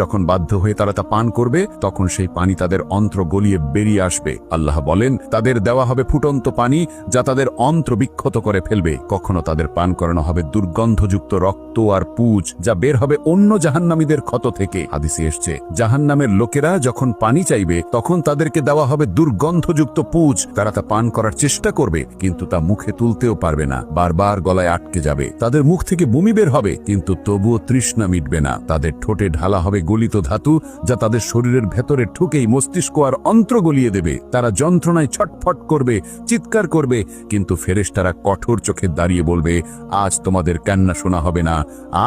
যখন বাধ্য হয়ে তারা তা পান করবে তখন সেই পানি তাদের অন্ত্র গলিয়ে বেরিয়ে আসবে। আল্লাহ বলেন, তাদের দেওয়া হবে ফুটন্ত পানি যা তাদের অন্ত্র বিক্ষত করে ফেলবে। কখনো তাদের পান করানো হবে দুর্গন্ধযুক্ত রক্ত আর পুজ যা বের হবে অন্য জাহান্নামীদের ক্ষত থেকে। হাদিসে এসেছে, জাহান্নামের লোকেরা যখন পানি চাইবে তখন তাদেরকে দেওয়া হবে দুর্গন্ধযুক্ত পুজ। তারা তা পান করার চেষ্টা করবে কিন্তু তা মুখে তুলতেও পারবে না, বারবার গলায় আটকে যাবে। তাদের মুখ থেকে বমি বের হবে কিন্তু তবুও তৃষ্ণা মিটবে না। তাদের ঠোঁটে ঢালা হবে গলিত ধাতু যা তাদের শরীরের ভেতরে ঠুকেই মস্তিষ্ক আর অন্ত্র গলিয়ে দেবে। তারা যন্ত্রণায় ছটফট করবে, চিৎকার করবে, কিন্তু ফেরেশতারা কঠোর চোখে দাঁড়িয়ে বলবে, আজ তোমাদের কান্না শোনা হবে না,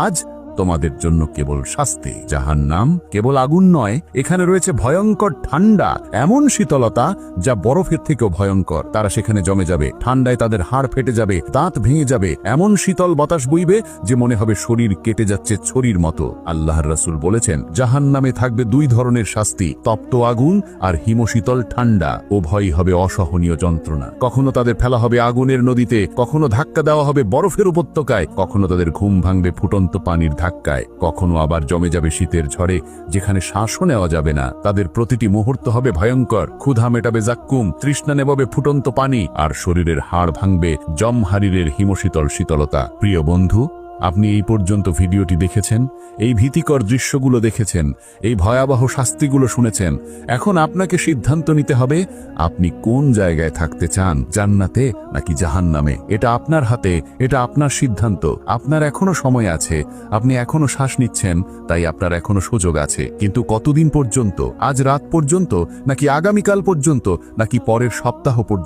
আজ তোমাদের জন্য কেবল শাস্তি। জাহান্নাম কেবল আগুন নয়, এখানে রয়েছে ভয়ঙ্কর ঠান্ডা, এমন শীতলতা যা বরফের থেকেও ভয়ঙ্কর। তারা সেখানে জমে যাবে, ঠান্ডায় তাদের হাড় ফেটে যাবে, দাঁত ভেঙে যাবে, এমন শীতল বাতাস বইবে যে মনে হবে শরীর কেটে যাচ্ছে ছড়ির মতো। আল্লাহর রাসূল বলেছেন, জাহান্নামে থাকবে দুই ধরনের শাস্তি, তপ্ত আগুন আর হিমশীতল ঠান্ডা। উভয়ই হবে অসহনীয় যন্ত্রণা। কখনো তাদের ফেলা হবে আগুনের নদীতে, কখনো ধাক্কা দেওয়া হবে বরফের উপত্যকায়, কখনো তাদের ঘুম ভাঙবে ফুটন্ত পানির ধাক্কায়, কখনো আবার জমে যাবে শীতের ঝড়ে যেখানে শ্বাসও নেওয়া যাবে না। তাদের প্রতিটি মুহূর্ত হবে ভয়ঙ্কর। ক্ষুধা মেটাবে জাক্কুম, তৃষ্ণা নেবাবে ফুটন্ত পানি, আর শরীরের হাড় ভাঙবে জমহারিরের হিমশীতল শীতলতা। প্রিয় বন্ধু, আপনি এই পর্যন্ত ভিডিওটি দেখেছেন, এই ভীতিকর দৃশ্যগুলো দেখেছেন, এই ভয়াবহ শাস্তিগুলো শুনেছেন। এখন আপনাকে সিদ্ধান্ত নিতে হবে, আপনি কোন জায়গায় থাকতে চান, জান্নাতে নাকি জাহান্নামে। এটা আপনার হাতে, এটা আপনার সিদ্ধান্ত। আপনার এখনো সময় আছে, আপনি এখনো শ্বাস নিচ্ছেন, তাই আপনার এখনো সুযোগ আছে। কিন্তু কতদিন পর্যন্ত? আজ রাত পর্যন্ত, নাকি আগামীকাল পর্যন্ত, নাকি পরের সপ্তাহ পর্যন্ত?